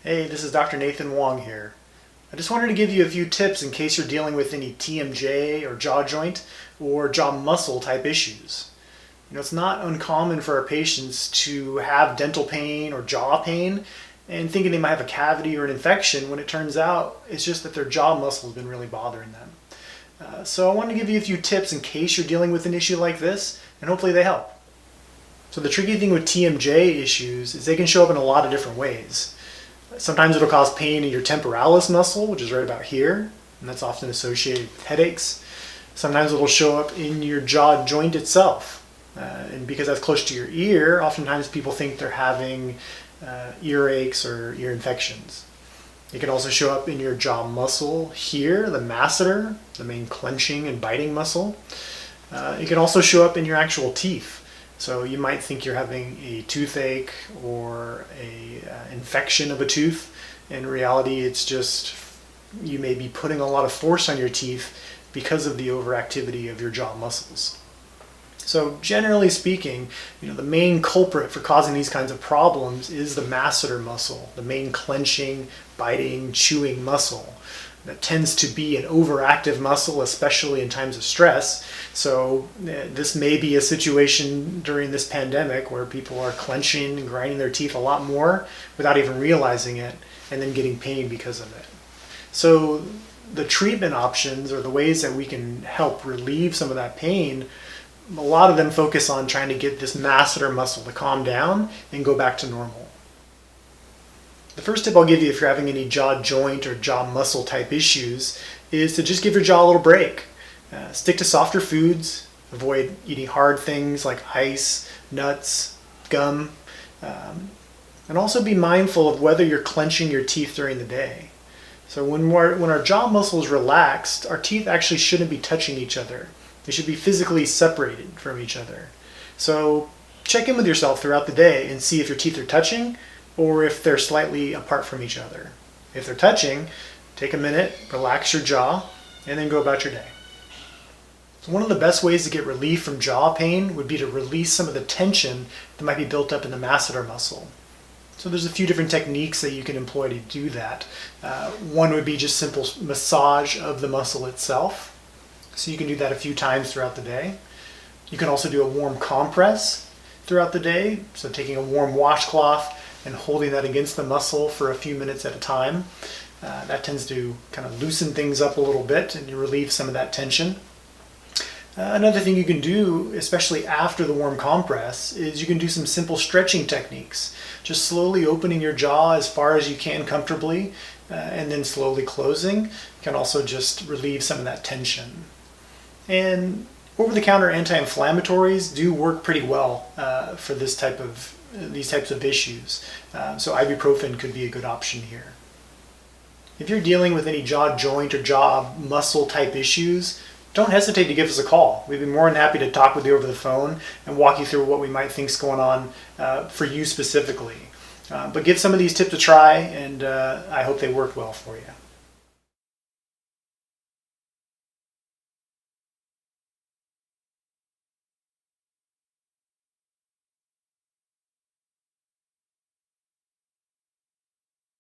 Hey, this is Dr. Nathan Wong here. I just wanted to give you a few tips in case you're dealing with any TMJ or jaw joint or jaw muscle type issues. It's not uncommon for our patients to have dental pain or jaw pain and thinking they might have a cavity or an infection when it turns out it's just that their jaw muscle has been really bothering them. So I wanted to give you a few tips in case you're dealing with an issue like this, and hopefully they help. So the tricky thing with TMJ issues is they can show up in a lot of different ways. Sometimes it'll cause pain in your temporalis muscle, which is right about here, and that's often associated with headaches. Sometimes it'll show up in your jaw joint itself, and because that's close to your ear, oftentimes people think they're having earaches or ear infections. It can also show up in your jaw muscle here, the masseter, the main clenching and biting muscle. It can also show up in your actual teeth. So you might think you're having a toothache or a infection of a tooth. In reality, it's just you may be putting a lot of force on your teeth because of the overactivity of your jaw muscles. So generally speaking, the main culprit for causing these kinds of problems is the masseter muscle, the main clenching, biting, chewing muscle. That tends to be an overactive muscle, especially in times of stress. So this may be a situation during this pandemic where people are clenching and grinding their teeth a lot more without even realizing it, and then getting pain because of it. So the treatment options, or the ways that we can help relieve some of that pain, a lot of them focus on trying to get this masseter muscle to calm down and go back to normal. The first tip I'll give you if you're having any jaw joint or jaw muscle type issues is to just give your jaw a little break. Stick to softer foods, avoid eating hard things like ice, nuts, gum, and also be mindful of whether you're clenching your teeth during the day. So when our jaw muscle is relaxed, our teeth actually shouldn't be touching each other. They should be physically separated from each other. So check in with yourself throughout the day and see if your teeth are touching or if they're slightly apart from each other. If they're touching, take a minute, relax your jaw, and then go about your day. So one of the best ways to get relief from jaw pain would be to release some of the tension that might be built up in the masseter muscle. So there's a few different techniques that you can employ to do that. One would be just simple massage of the muscle itself. So you can do that a few times throughout the day. You can also do a warm compress throughout the day. So taking a warm washcloth and holding that against the muscle for a few minutes at a time. That tends to kind of loosen things up a little bit and you relieve some of that tension. Another thing you can do, especially after the warm compress, is you can do some simple stretching techniques. Just slowly opening your jaw as far as you can comfortably and then slowly closing can also just relieve some of that tension. And over-the-counter anti-inflammatories do work pretty well for these types of issues. So ibuprofen could be a good option here. If you're dealing with any jaw joint or jaw muscle type issues, don't hesitate to give us a call. We'd be more than happy to talk with you over the phone and walk you through what we might think is going on for you specifically. But give some of these tips a try, and I hope they work well for you.